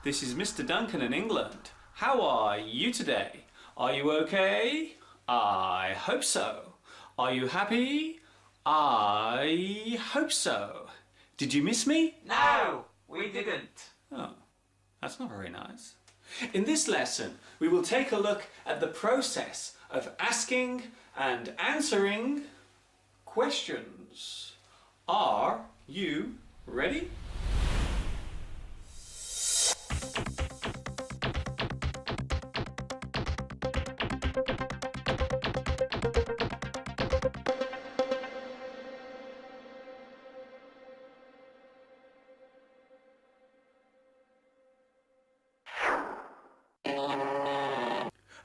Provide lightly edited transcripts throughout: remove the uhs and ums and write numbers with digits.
This is Mr. Duncan in England. How are you today? Are you okay? I hope so. Are you happy? I hope so. Did you miss me? No, we didn't. Oh, that's not very nice. In this lesson, we will take a look at the process of asking and answering questions. Are you ready?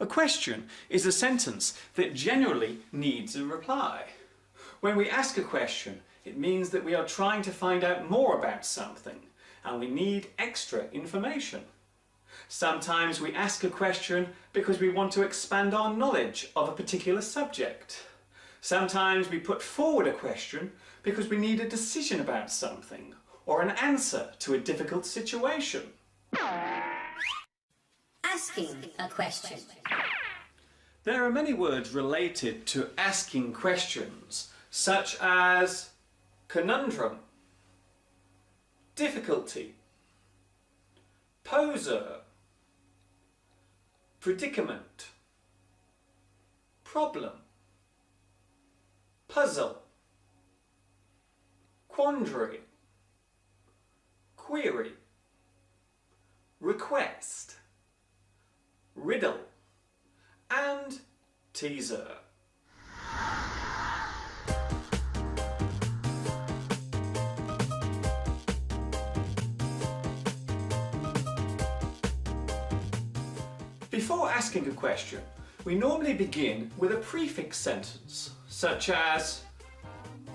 A question is a sentence that generally needs a reply. When we ask a question, it means that we are trying to find out more about something and we need extra information. Sometimes we ask a question because we want to expand our knowledge of a particular subject. Sometimes we put forward a question because we need a decision about something or an answer to a difficult situation. Asking a question. There are many words related to asking questions, such as conundrum, difficulty, poser, predicament, problem, puzzle, quandary, query, request, riddle, and teaser. Before asking a question, we normally begin with a prefix sentence, such as,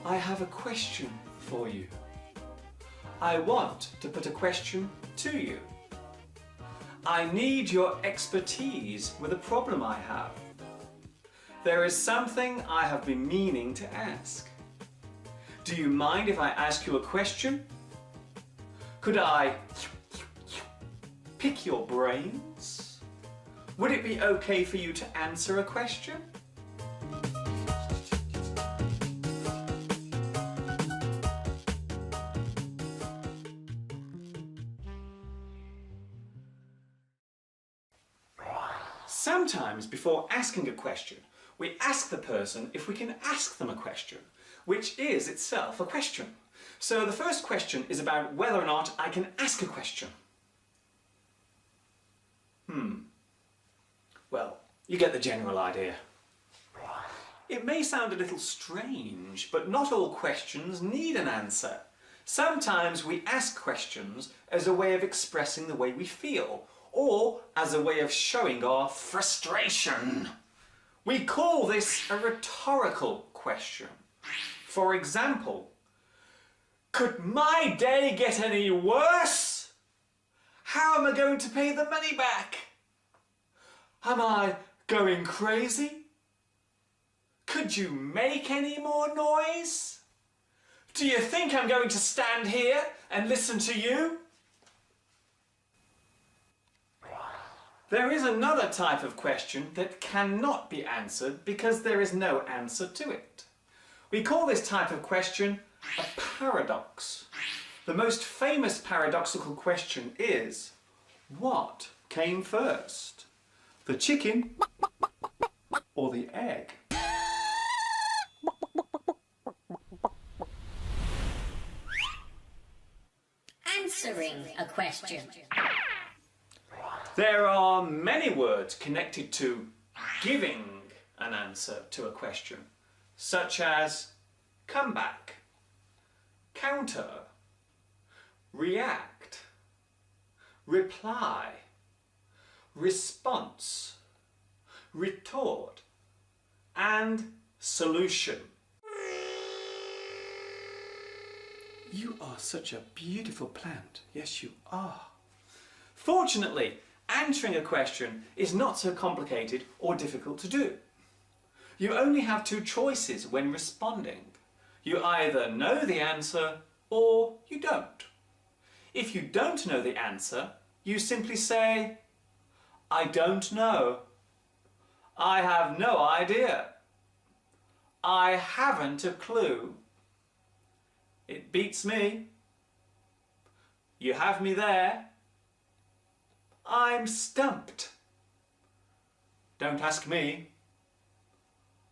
I have a question for you. I want to put a question to you. I need your expertise with a problem I have. There is something I have been meaning to ask. Do you mind if I ask you a question? Could I pick your brains? Would it be okay for you to answer a question? Sometimes before asking a question, we ask the person if we can ask them a question, which is itself a question. So the first question is about whether or not I can ask a question. Well, you get the general idea. It may sound a little strange, but not all questions need an answer. Sometimes we ask questions as a way of expressing the way we feel, or as a way of showing our frustration. We call this a rhetorical question. For example, could my day get any worse? How am I going to pay the money back? Am I going crazy? Could you make any more noise? Do you think I'm going to stand here and listen to you? There is another type of question that cannot be answered because there is no answer to it. We call this type of question a paradox. The most famous paradoxical question is, what came first? The chicken or the egg? Answering a question. There are many words connected to giving an answer to a question, such as comeback, counter, react, reply, response, retort, and solution. You are such a beautiful plant. Yes, you are. Fortunately, answering a question is not so complicated or difficult to do. You only have two choices when responding. You either know the answer or you don't. If you don't know the answer, you simply say, I don't know. I have no idea. I haven't a clue. It beats me. You have me there. I'm stumped. Don't ask me.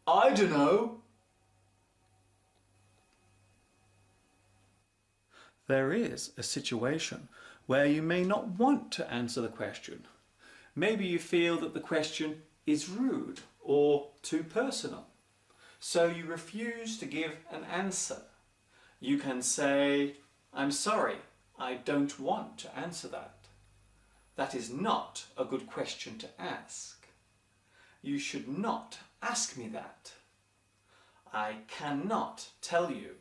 I dunno. There is a situation where you may not want to answer the question. Maybe you feel that the question is rude or too personal, so you refuse to give an answer. You can say, I'm sorry, I don't want to answer that. That is not a good question to ask. You should not ask me that. I cannot tell you.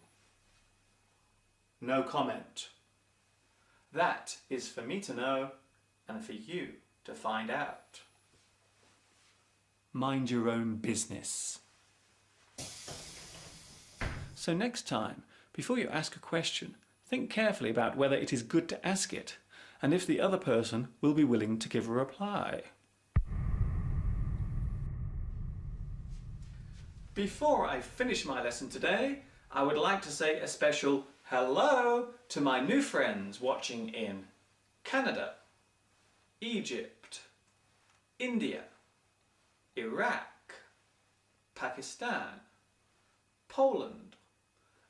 No comment. That is for me to know and for you to find out. Mind your own business. So next time, before you ask a question, think carefully about whether it is good to ask it and if the other person will be willing to give a reply. Before I finish my lesson today, I would like to say a special hello to my new friends watching in Canada, Egypt, India, Iraq, Pakistan, Poland,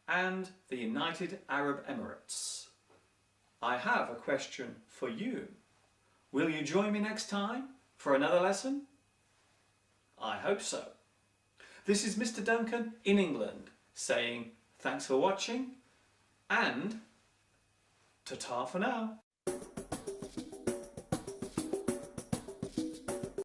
and the United Arab Emirates. I have a question for you. Will you join me next time for another lesson? I hope so. This is Mr. Duncan in England saying thanks for watching and ta-ta for now.